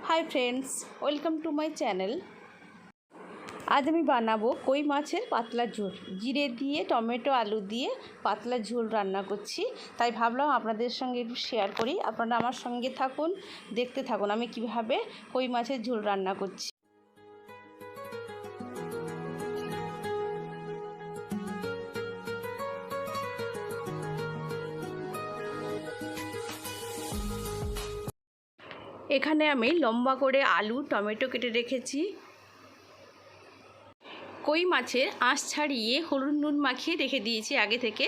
Hi friends, welcome to my channel. आज আমি বানাবো কই মাছের পাতলা ঝোল। জিরে দিয়ে টমেটো আলু দিয়ে পাতলা ঝোল রান্না করছি, তাই ভাবলাম আপনাদের সঙ্গে একটু শেয়ার করি। আপনারা আমার সঙ্গে থাকুন, দেখতে থাকুন আমি কিভাবে কই মাছের ঝোল রান্না করছি। এখানে আমি লম্বা করে আলু টমেটো কেটে রেখেছি। কই মাছের আঁশ ছাড়িয়ে হলুদ নুন মাখিয়ে রেখে দিয়েছি আগে থেকে।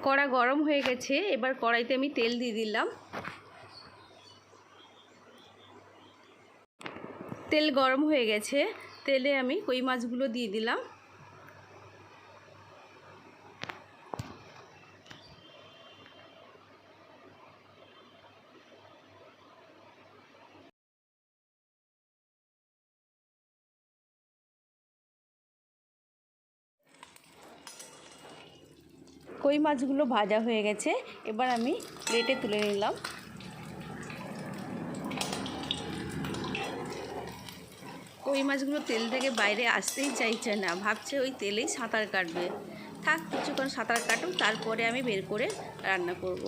কড়া গরম হয়ে গেছে, এবার কড়াইতে আমি তেল দিয়ে দিলাম। তেল গরম হয়ে গেছে, তেলে আমি কই মাছগুলো দিয়ে দিলাম। কই মাছগুলো ভাজা হয়ে গেছে, এবার আমি প্লেটে তুলে নিলাম। কই মাছগুলো তেল থেকে বাইরে আসতেই চাইছে না, ভাবছে ওই তেলেই সাঁতার কাটবে। থাক, কিছুক্ষণ সাঁতার কাটুক, তারপরে আমি বের করে রান্না করব।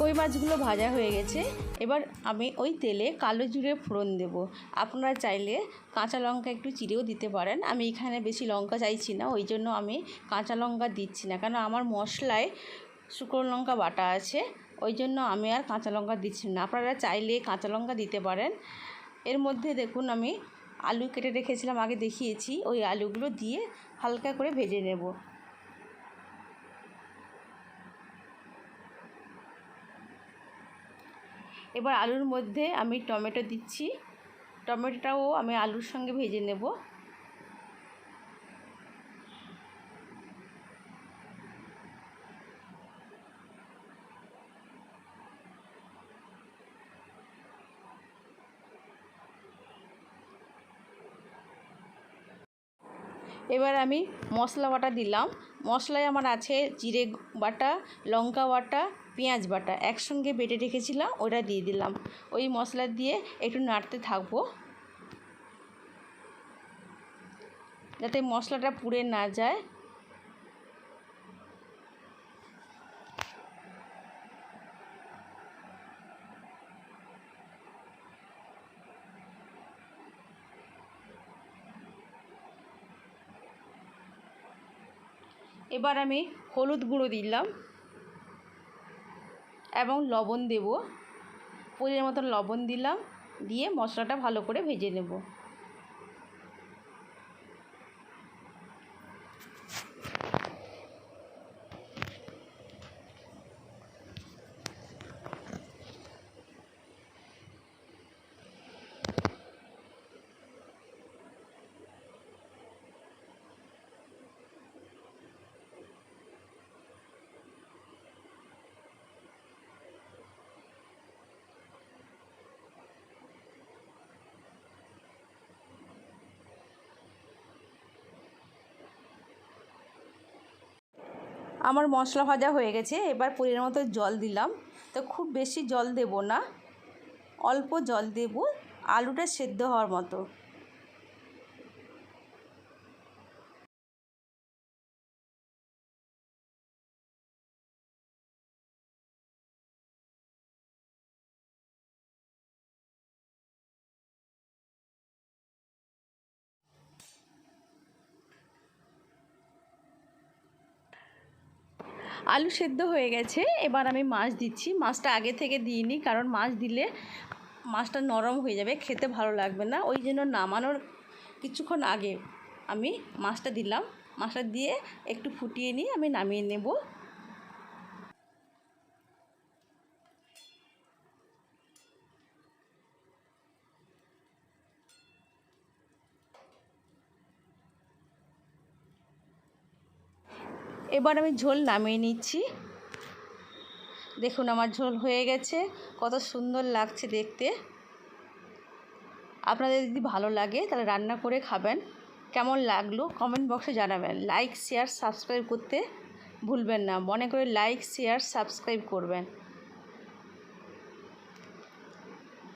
কই মাছগুলো ভাজা হয়ে গেছে, এবার আমি ওই তেলে কালো জিরে ফোড়ন দেব। আপনারা চাইলে কাঁচা লঙ্কা একটু চিরেও দিতে পারেন। আমি এখানে বেশি লঙ্কা চাইছি না, ওই জন্য আমি কাঁচা লঙ্কা দিচ্ছি না, কারণ আমার মশলায় শুকনো লঙ্কা বাটা আছে, ওই জন্য আমি আর কাঁচা লঙ্কা দিচ্ছি না। আপনারা চাইলে কাঁচা লঙ্কা দিতে পারেন। এর মধ্যে দেখুন আমি আলু কেটে রেখেছিলাম, আগে দেখিয়েছি, ওই আলুগুলো দিয়ে হালকা করে ভেজে নেব। এবার আলুর মধ্যে আমি টমেটো দিচ্ছি, টমেটোটাও আমি আলুর সঙ্গে ভেজে নেব। এবার আমি মশলা বাটা দিলাম। মশলায় আমার আছে জিরে বাটা, লঙ্কা বাটা, পেঁয়াজ বাটা, একসঙ্গে বেটে রেখেছিলাম, ওটা দিয়ে দিলাম। ওই মশলা দিয়ে একটু নাড়তে থাকবো যাতে মশলাটা পুড়ে না যায়। এবার আমি হলুদ গুঁড়ো দিলাম এবং লবণ দেব, পরিমাণ মতন লবণ দিলাম, দিয়ে মশলাটা ভালো করে ভেজে নেব। আমার মশলা ভাজা হয়ে গেছে, এবার পরিমাণ মতো জল দিলাম। তো খুব বেশি জল দেব না, অল্প জল দেব, আলুটা সেদ্ধ হওয়ার মতো। আলু সেদ্ধ হয়ে গেছে, এবার আমি মাছ দিচ্ছি। মাছটা আগে থেকে দিইনি, কারণ মাছ দিলে মাছটা নরম হয়ে যাবে, খেতে ভালো লাগবে না, ওই জন্য নামানোর কিছুক্ষণ আগে আমি মাছটা দিলাম। মাছটা দিয়ে একটু ফুটিয়ে নিয়ে আমি নামিয়ে নেব। এবার আমি ঝোল নামিয়ে নিচ্ছি। দেখুন আমার ঝোল হয়ে গেছে, কত সুন্দর লাগছে দেখতে। আপনাদের যদি ভালো লাগে তাহলে রান্না করে খাবেন। কেমন লাগলো কমেন্ট বক্সে জানাবেন। লাইক শেয়ার সাবস্ক্রাইব করতে ভুলবেন না, মনে করে লাইক শেয়ার সাবস্ক্রাইব করবেন।